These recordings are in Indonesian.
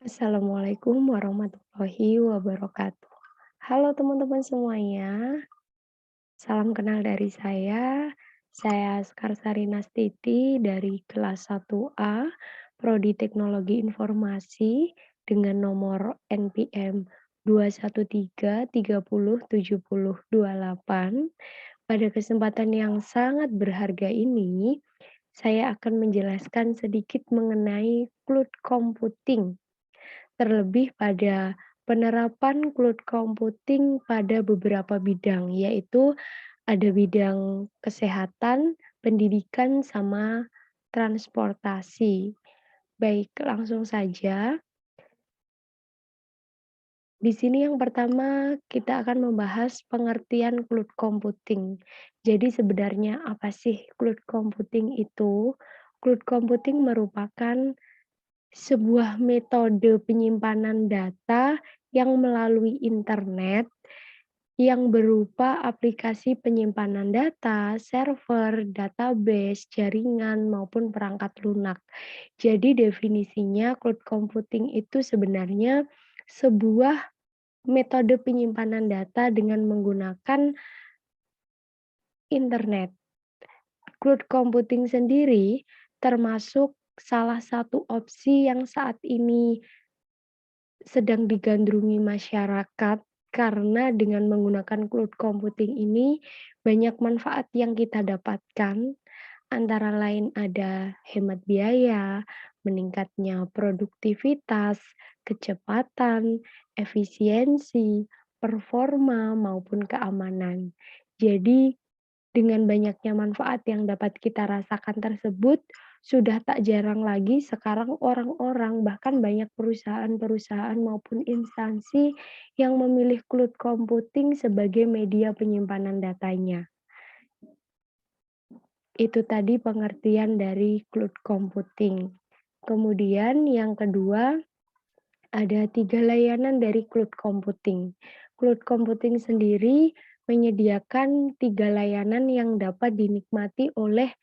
Assalamualaikum warahmatullahi wabarakatuh. Halo teman-teman semuanya, salam kenal dari saya. Saya Skarsari Nastiti dari kelas 1A, Prodi Teknologi Informasi dengan nomor NPM 213307028. Pada kesempatan yang sangat berharga ini, saya akan menjelaskan sedikit mengenai cloud computing. Terlebih pada penerapan cloud computing pada beberapa bidang, yaitu ada bidang kesehatan, pendidikan, sama transportasi. Baik, langsung saja. Di sini yang pertama kita akan membahas pengertian cloud computing. Jadi sebenarnya apa sih cloud computing itu? Cloud computing merupakan sebuah metode penyimpanan data yang melalui internet, yang berupa aplikasi penyimpanan data, server, database, jaringan, maupun perangkat lunak. Jadi definisinya cloud computing itu sebenarnya sebuah metode penyimpanan data dengan menggunakan internet. Cloud computing sendiri termasuk salah satu opsi yang saat ini sedang digandrungi masyarakat, karena dengan menggunakan cloud computing ini banyak manfaat yang kita dapatkan, antara lain ada hemat biaya, meningkatnya produktivitas, kecepatan, efisiensi, performa, maupun keamanan. Jadi dengan banyaknya manfaat yang dapat kita rasakan tersebut, sudah tak jarang lagi sekarang orang-orang, bahkan banyak perusahaan-perusahaan maupun instansi yang memilih cloud computing sebagai media penyimpanan datanya. Itu tadi pengertian dari cloud computing. Kemudian yang kedua, ada 3 layanan dari cloud computing. Cloud computing sendiri menyediakan 3 layanan yang dapat dinikmati oleh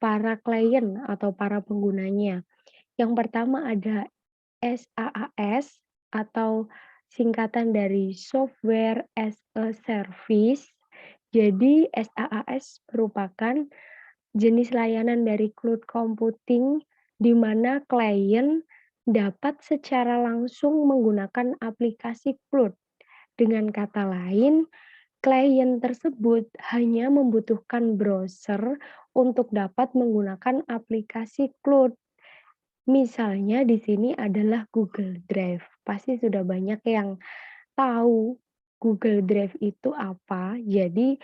para klien atau para penggunanya. Yang pertama ada SaaS atau singkatan dari Software as a Service. Jadi SaaS merupakan jenis layanan dari cloud computing di mana klien dapat secara langsung menggunakan aplikasi cloud. Dengan kata lain, klien tersebut hanya membutuhkan browser untuk dapat menggunakan aplikasi cloud. Misalnya di sini adalah Google Drive. Pasti sudah banyak yang tahu Google Drive itu apa. Jadi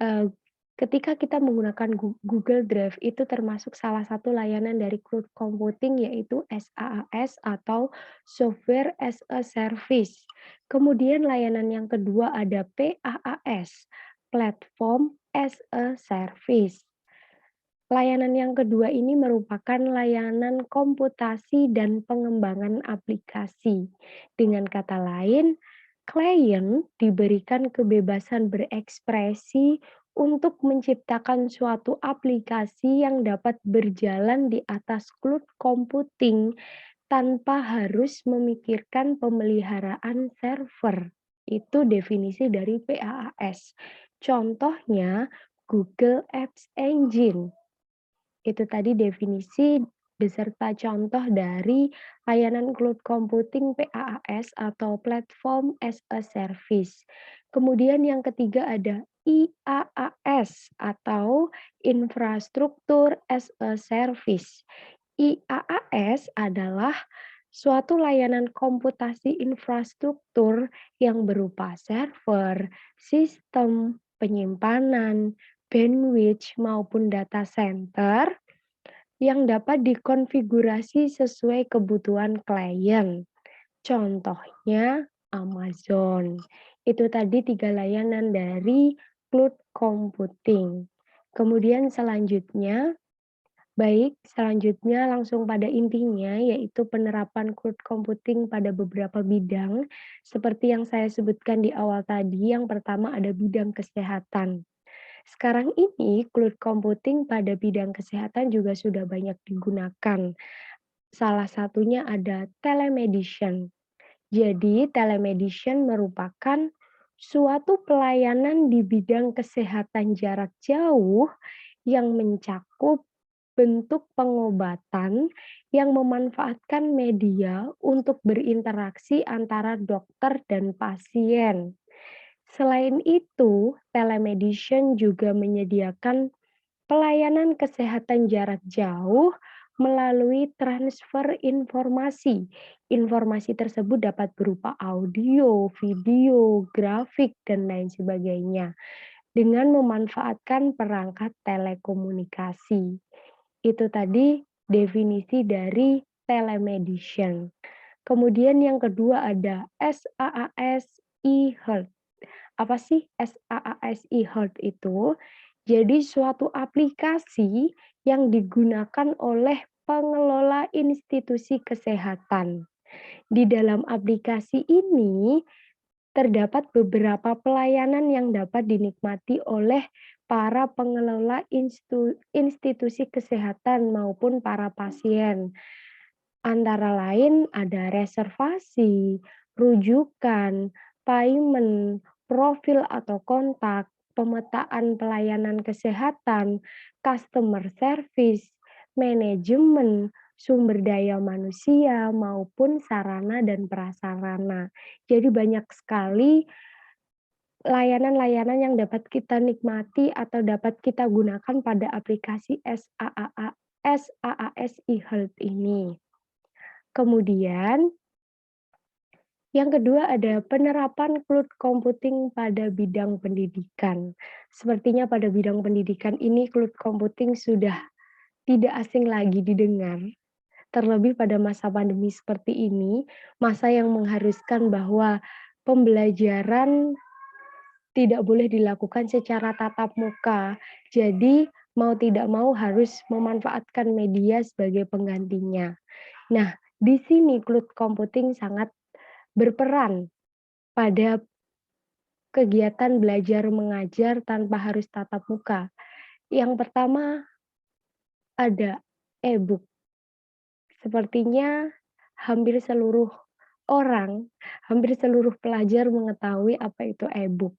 Eee, ketika kita menggunakan Google Drive itu termasuk salah satu layanan dari cloud computing yaitu SaaS atau Software as a Service. Kemudian layanan yang kedua ada PaaS, Platform as a Service. Layanan yang kedua ini merupakan layanan komputasi dan pengembangan aplikasi. Dengan kata lain, klien diberikan kebebasan berekspresi untuk menciptakan suatu aplikasi yang dapat berjalan di atas cloud computing tanpa harus memikirkan pemeliharaan server. Itu definisi dari PaaS. Contohnya Google Apps Engine. Itu tadi definisi beserta contoh dari layanan cloud computing PaaS atau Platform as a Service. Kemudian yang ketiga ada IaaS atau Infrastruktur as a Service. IaaS adalah suatu layanan komputasi infrastruktur yang berupa server, sistem, penyimpanan, bandwidth, maupun data center yang dapat dikonfigurasi sesuai kebutuhan klien. Contohnya Amazon. Itu tadi 3 layanan dari cloud computing. Kemudian selanjutnya langsung pada intinya, yaitu penerapan cloud computing pada beberapa bidang, seperti yang saya sebutkan di awal tadi. Yang pertama ada bidang kesehatan. Sekarang ini cloud computing pada bidang kesehatan juga sudah banyak digunakan. Salah satunya ada telemedicine. Jadi, telemedicine merupakan suatu pelayanan di bidang kesehatan jarak jauh yang mencakup bentuk pengobatan yang memanfaatkan media untuk berinteraksi antara dokter dan pasien. Selain itu, telemedicine juga menyediakan pelayanan kesehatan jarak jauh melalui transfer informasi. Informasi tersebut dapat berupa audio, video, grafik, dan lain sebagainya dengan memanfaatkan perangkat telekomunikasi. Itu tadi definisi dari telemedicine. Kemudian yang kedua ada SaaS e-health. Apa sih SaaS e-health itu? Jadi suatu aplikasi yang digunakan oleh pengelola institusi kesehatan. Di dalam aplikasi ini terdapat beberapa pelayanan yang dapat dinikmati oleh para pengelola institusi kesehatan maupun para pasien. Antara lain ada reservasi, rujukan, payment, profil atau kontak, pemetaan pelayanan kesehatan, customer service, manajemen, sumber daya manusia, maupun sarana dan prasarana. Jadi banyak sekali layanan-layanan yang dapat kita nikmati atau dapat kita gunakan pada aplikasi SaaS e-health ini. Kemudian yang kedua ada penerapan cloud computing pada bidang pendidikan. Sepertinya pada bidang pendidikan ini cloud computing sudah tidak asing lagi didengar, terlebih pada masa pandemi seperti ini, masa yang mengharuskan bahwa pembelajaran tidak boleh dilakukan secara tatap muka. Jadi, mau tidak mau harus memanfaatkan media sebagai penggantinya. Nah, di sini cloud computing sangat berperan pada kegiatan belajar mengajar tanpa harus tatap muka. Yang pertama ada e-book. Sepertinya hampir seluruh orang, hampir seluruh pelajar mengetahui apa itu e-book.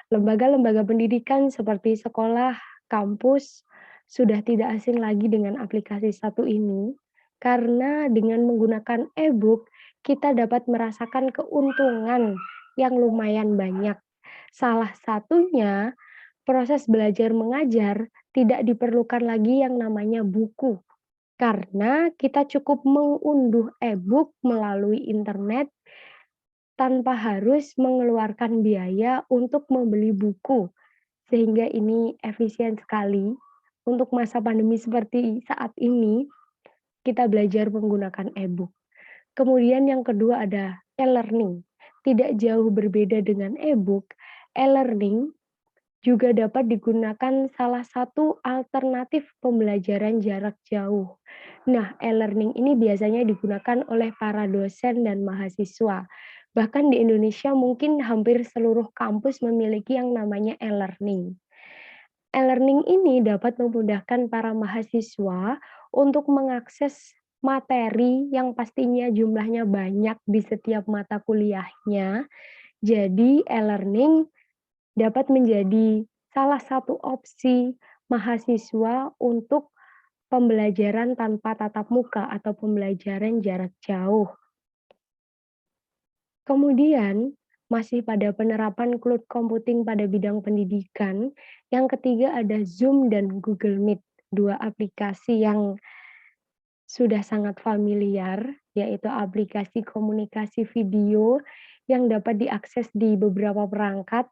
Lembaga-lembaga pendidikan seperti sekolah, kampus, sudah tidak asing lagi dengan aplikasi satu ini, karena dengan menggunakan e-book, kita dapat merasakan keuntungan yang lumayan banyak. Salah satunya, proses belajar mengajar tidak diperlukan lagi yang namanya buku, karena kita cukup mengunduh e-book melalui internet tanpa harus mengeluarkan biaya untuk membeli buku, sehingga ini efisien sekali. Untuk masa pandemi seperti saat ini, kita belajar menggunakan e-book. Kemudian yang kedua ada e-learning. Tidak jauh berbeda dengan e-book, e-learning juga dapat digunakan salah satu alternatif pembelajaran jarak jauh. Nah, e-learning ini biasanya digunakan oleh para dosen dan mahasiswa. Bahkan di Indonesia mungkin hampir seluruh kampus memiliki yang namanya e-learning. E-learning ini dapat memudahkan para mahasiswa untuk mengakses materi yang pastinya jumlahnya banyak di setiap mata kuliahnya. Jadi, e-learning dapat menjadi salah satu opsi mahasiswa untuk pembelajaran tanpa tatap muka atau pembelajaran jarak jauh. Kemudian, masih pada penerapan cloud computing pada bidang pendidikan, yang ketiga ada Zoom dan Google Meet, dua aplikasi yang sudah sangat familiar, yaitu aplikasi komunikasi video yang dapat diakses di beberapa perangkat,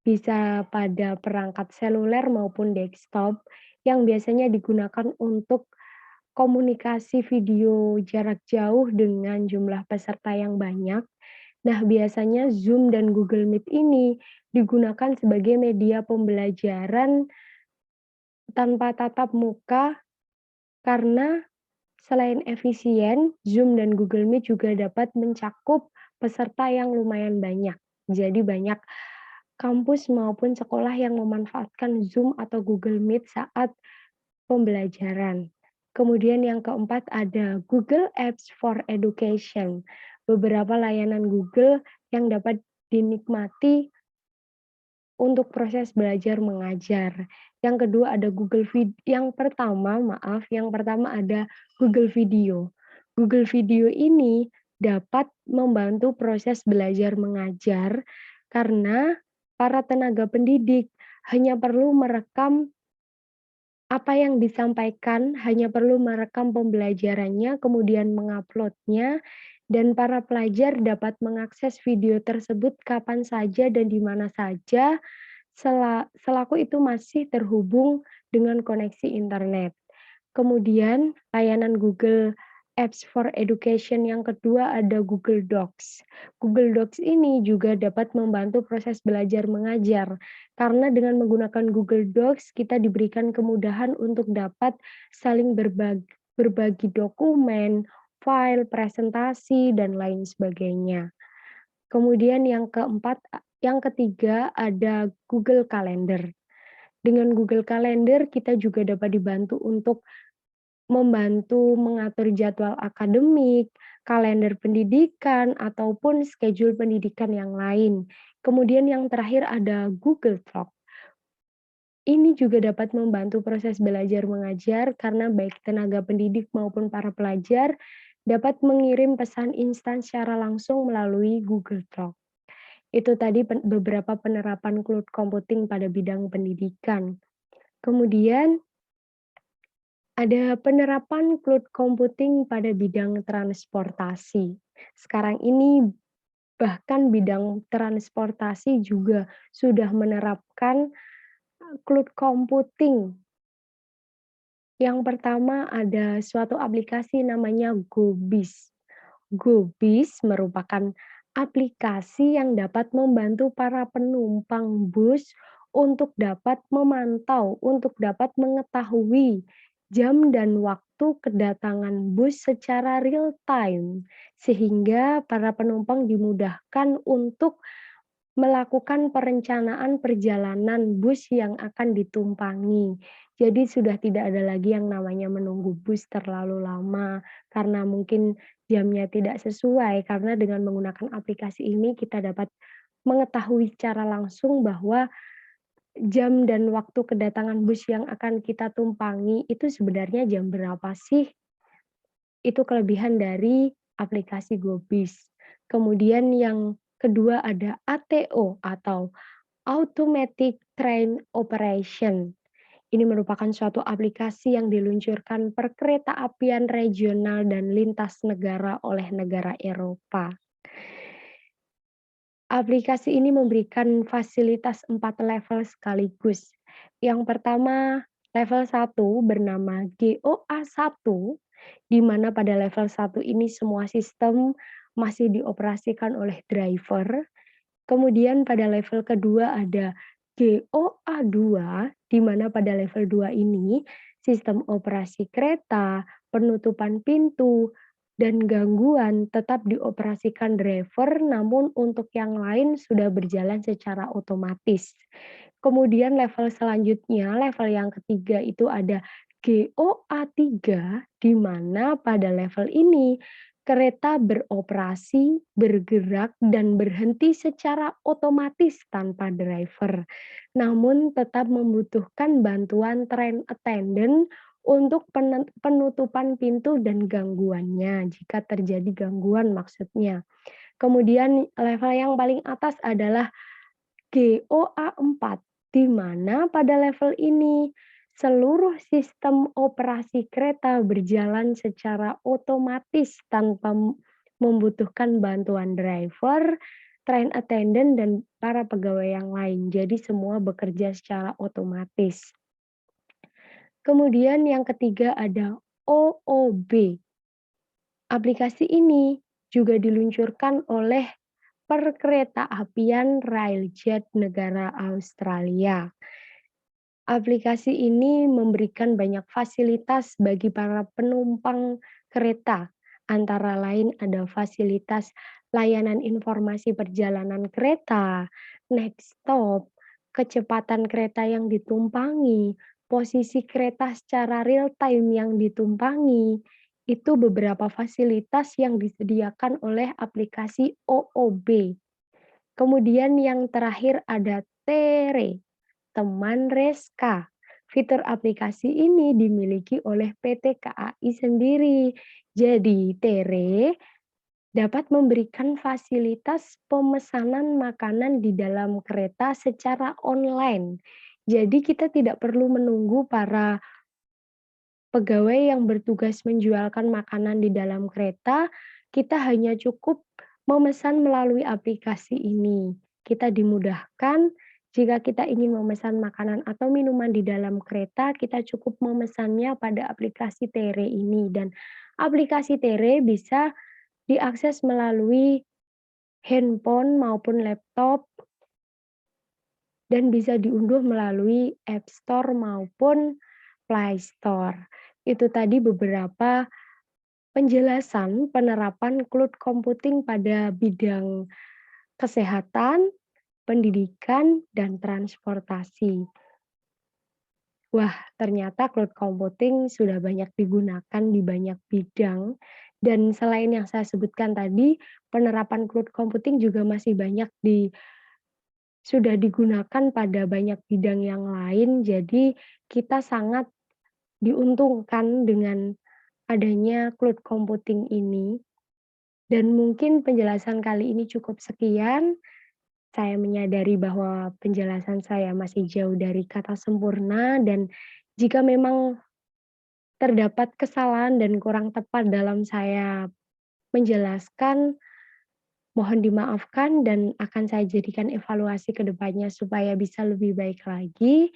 bisa pada perangkat seluler maupun desktop, yang biasanya digunakan untuk komunikasi video jarak jauh dengan jumlah peserta yang banyak. Nah, biasanya Zoom dan Google Meet ini digunakan sebagai media pembelajaran tanpa tatap muka karena selain efisien, Zoom dan Google Meet juga dapat mencakup peserta yang lumayan banyak. Jadi banyak kampus maupun sekolah yang memanfaatkan Zoom atau Google Meet saat pembelajaran. Kemudian yang keempat ada Google Apps for Education, beberapa layanan Google yang dapat dinikmati untuk proses belajar mengajar. Yang kedua ada yang pertama ada Google Video. Google Video ini dapat membantu proses belajar mengajar karena para tenaga pendidik hanya perlu merekam apa yang disampaikan, hanya perlu merekam pembelajarannya, kemudian menguploadnya, dan para pelajar dapat mengakses video tersebut kapan saja dan di mana saja selaku itu masih terhubung dengan koneksi internet. Kemudian layanan Google Apps for Education yang kedua ada Google Docs. Google Docs ini juga dapat membantu proses belajar mengajar, karena dengan menggunakan Google Docs kita diberikan kemudahan untuk dapat saling berbagi dokumen, file, presentasi, dan lain sebagainya. Kemudian yang ketiga ada Google Calendar. Dengan Google Calendar kita juga dapat dibantu untuk membantu mengatur jadwal akademik, kalender pendidikan, ataupun schedule pendidikan yang lain. Kemudian yang terakhir ada Google Talk. Ini juga dapat membantu proses belajar mengajar karena baik tenaga pendidik maupun para pelajar dapat mengirim pesan instan secara langsung melalui Google Talk. Itu tadi beberapa penerapan cloud computing pada bidang pendidikan. Kemudian ada penerapan cloud computing pada bidang transportasi. Sekarang ini bahkan bidang transportasi juga sudah menerapkan cloud computing. Yang pertama ada suatu aplikasi namanya GoBis. GoBis merupakan aplikasi yang dapat membantu para penumpang bus untuk dapat memantau, untuk dapat mengetahui jam dan waktu kedatangan bus secara real time, sehingga para penumpang dimudahkan untuk melakukan perencanaan perjalanan bus yang akan ditumpangi. Jadi sudah tidak ada lagi yang namanya menunggu bus terlalu lama, karena mungkin jamnya tidak sesuai, karena dengan menggunakan aplikasi ini kita dapat mengetahui secara langsung bahwa jam dan waktu kedatangan bus yang akan kita tumpangi itu sebenarnya jam berapa sih? Itu kelebihan dari aplikasi GoBis. Kemudian yang kedua ada ATO atau Automatic Train Operation. Ini merupakan suatu aplikasi yang diluncurkan Perkeretaapian Regional dan Lintas Negara oleh negara Eropa. Aplikasi ini memberikan fasilitas 4 level sekaligus. Yang pertama, level 1 bernama GOA1, di mana pada level 1 ini semua sistem masih dioperasikan oleh driver. Kemudian pada level kedua ada GOA2, di mana pada level 2 ini sistem operasi kereta, penutupan pintu, dan gangguan tetap dioperasikan driver, namun untuk yang lain sudah berjalan secara otomatis. Kemudian level selanjutnya, level yang ketiga itu ada GOA3, di mana pada level ini kereta beroperasi, bergerak, dan berhenti secara otomatis tanpa driver, namun tetap membutuhkan bantuan train attendant untuk penutupan pintu dan gangguannya, jika terjadi gangguan maksudnya. Kemudian level yang paling atas adalah GOA4, di mana pada level ini seluruh sistem operasi kereta berjalan secara otomatis tanpa membutuhkan bantuan driver, train attendant, dan para pegawai yang lain. Jadi semua bekerja secara otomatis. Kemudian yang ketiga ada OOB. Aplikasi ini juga diluncurkan oleh Perkeretaapian Railjet negara Australia. Aplikasi ini memberikan banyak fasilitas bagi para penumpang kereta, antara lain ada fasilitas layanan informasi perjalanan kereta, next stop, kecepatan kereta yang ditumpangi, posisi kereta secara real time yang ditumpangi, itu beberapa fasilitas yang disediakan oleh aplikasi OOB. Kemudian yang terakhir ada Tere, Teman Reska. Fitur aplikasi ini dimiliki oleh PT KAI sendiri. Jadi, Tere dapat memberikan fasilitas pemesanan makanan di dalam kereta secara online. Jadi kita tidak perlu menunggu para pegawai yang bertugas menjualkan makanan di dalam kereta, kita hanya cukup memesan melalui aplikasi ini. Kita dimudahkan jika kita ingin memesan makanan atau minuman di dalam kereta, kita cukup memesannya pada aplikasi Tere ini dan aplikasi Tere bisa diakses melalui handphone maupun laptop dan bisa diunduh melalui App Store maupun Play Store. Itu tadi beberapa penjelasan penerapan cloud computing pada bidang kesehatan, pendidikan, dan transportasi. Wah, ternyata cloud computing sudah banyak digunakan di banyak bidang, dan selain yang saya sebutkan tadi, penerapan cloud computing juga masih banyak sudah digunakan pada banyak bidang yang lain, jadi kita sangat diuntungkan dengan adanya cloud computing ini. Dan mungkin penjelasan kali ini cukup sekian. Saya menyadari bahwa penjelasan saya masih jauh dari kata sempurna dan jika memang terdapat kesalahan dan kurang tepat dalam saya menjelaskan, mohon dimaafkan dan akan saya jadikan evaluasi ke depannya supaya bisa lebih baik lagi.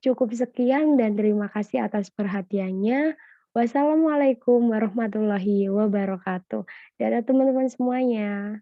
Cukup sekian dan terima kasih atas perhatiannya. Wassalamualaikum warahmatullahi wabarakatuh. Dadah teman-teman semuanya.